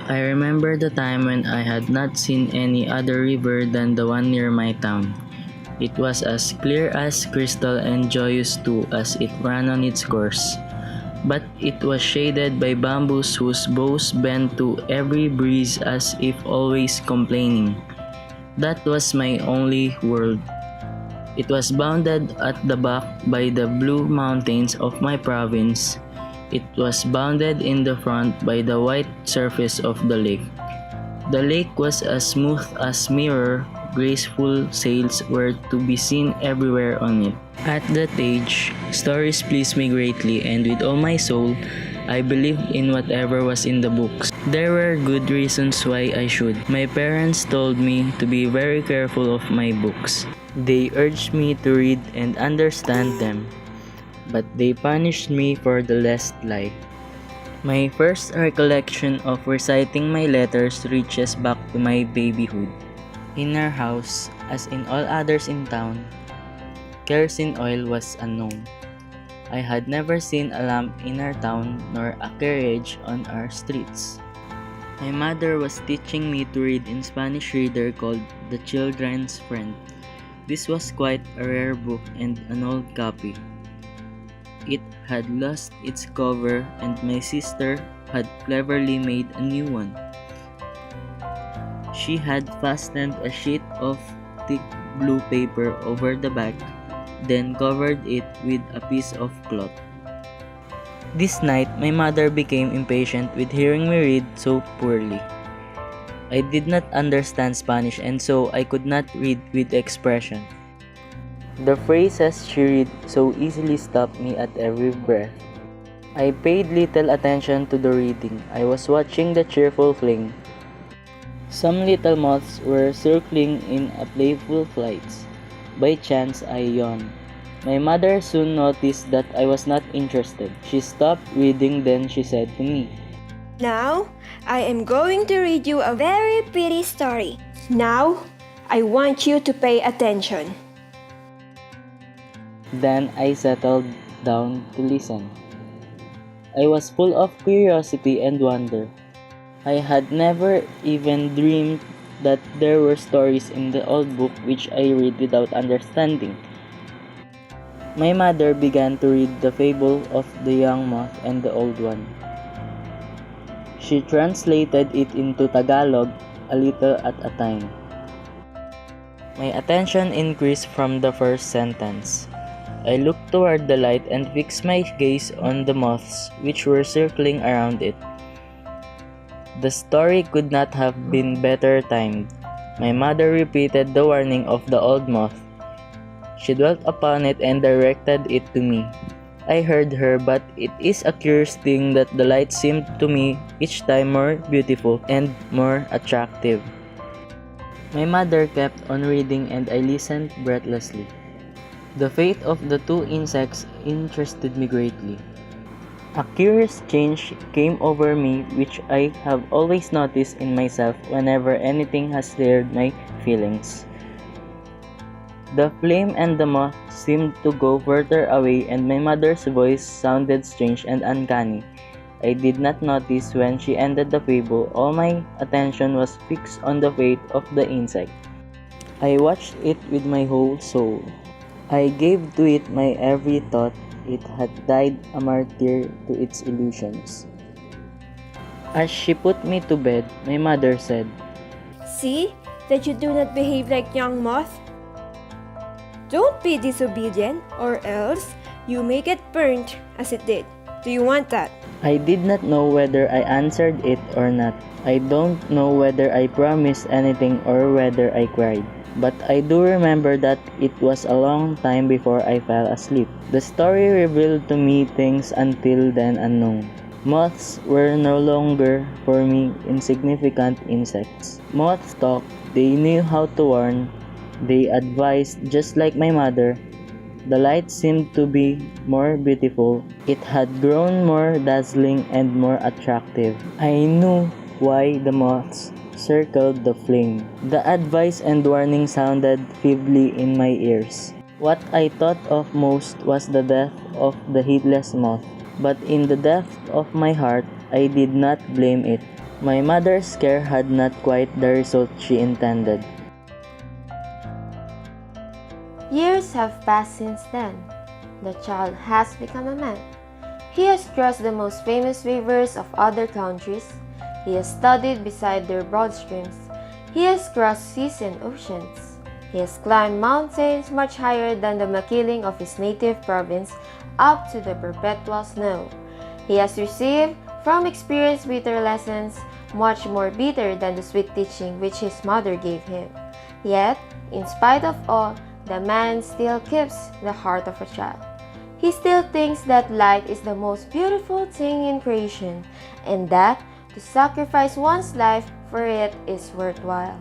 I remember the time when I had not seen any other river than the one near my town. It was as clear as crystal and joyous too as it ran on its course. But it was shaded by bamboos whose boughs bent to every breeze as if always complaining. That was my only world. It was bounded at the back by the blue mountains of my province. It was bounded in the front by the white surface of the lake. The lake was as smooth as mirror, graceful sails were to be seen everywhere on it. At that age, stories pleased me greatly, and with all my soul, I believed in whatever was in the books. There were good reasons why I should. My parents told me to be very careful of my books. They urged me to read and understand them, but they punished me for the less light. My first recollection of reciting my letters reaches back to my babyhood. In our house, as in all others in town, kerosene oil was unknown. I had never seen a lamp in our town nor a carriage on our streets. My mother was teaching me to read in Spanish reader called The Children's Friend. This was quite a rare book and an old copy. It had lost its cover and my sister had cleverly made a new one. She had fastened a sheet of thick blue paper over the back, then covered it with a piece of cloth. This night, my mother became impatient with hearing me read so poorly. I did not understand Spanish and so I could not read with expression. The phrases she read so easily stopped me at every breath. I paid little attention to the reading. I was watching the cheerful fling. Some little moths were circling in a playful flights. By chance, I yawned. My mother soon noticed that I was not interested. She stopped reading, then she said to me, "Now, I am going to read you a very pretty story. Now, I want you to pay attention." Then I settled down to listen. I was full of curiosity and wonder. I had never even dreamed that there were stories in the old book which I read without understanding. My mother began to read the fable of the young moth and the old one. She translated it into Tagalog a little at a time. My attention increased from the first sentence. I looked toward the light and fixed my gaze on the moths which were circling around it. The story could not have been better timed. My mother repeated the warning of the old moth. She dwelt upon it and directed it to me. I heard her, but it is a curious thing that the light seemed to me each time more beautiful and more attractive. My mother kept on reading and I listened breathlessly. The fate of the two insects interested me greatly. A curious change came over me which I have always noticed in myself whenever anything has stirred my feelings. The flame and the moth seemed to go further away and my mother's voice sounded strange and uncanny. I did not notice when she ended the fable. All my attention was fixed on the fate of the insect. I watched it with my whole soul. I gave to it my every thought. It had died a martyr to its illusions. As she put me to bed, my mother said, "See that you do not behave like young moth. Don't be disobedient or else you may get burnt as it did. Do you want that?" I did not know whether I answered it or not. I don't know whether I promised anything or whether I cried. But I do remember that it was a long time before I fell asleep. The story revealed to me things until then unknown. Moths were no longer for me insignificant insects. Moths talked, they knew how to warn, they advised just like my mother. The light seemed to be more beautiful. It had grown more dazzling and more attractive. I knew why the moths circled the flame. The advice and warning sounded feebly in my ears. What I thought of most was the death of the heedless moth. But in the depth of my heart, I did not blame it. My mother's care had not quite the result she intended. Years have passed since then. The child has become a man. He has crossed the most famous rivers of other countries. He has studied beside their broad streams. He has crossed seas and oceans. He has climbed mountains much higher than the makiling of his native province up to the perpetual snow. He has received from experience bitter lessons, much more bitter than the sweet teaching which his mother gave him. Yet, in spite of all, the man still keeps the heart of a child. He still thinks that light is the most beautiful thing in creation, and that to sacrifice one's life for it is worthwhile.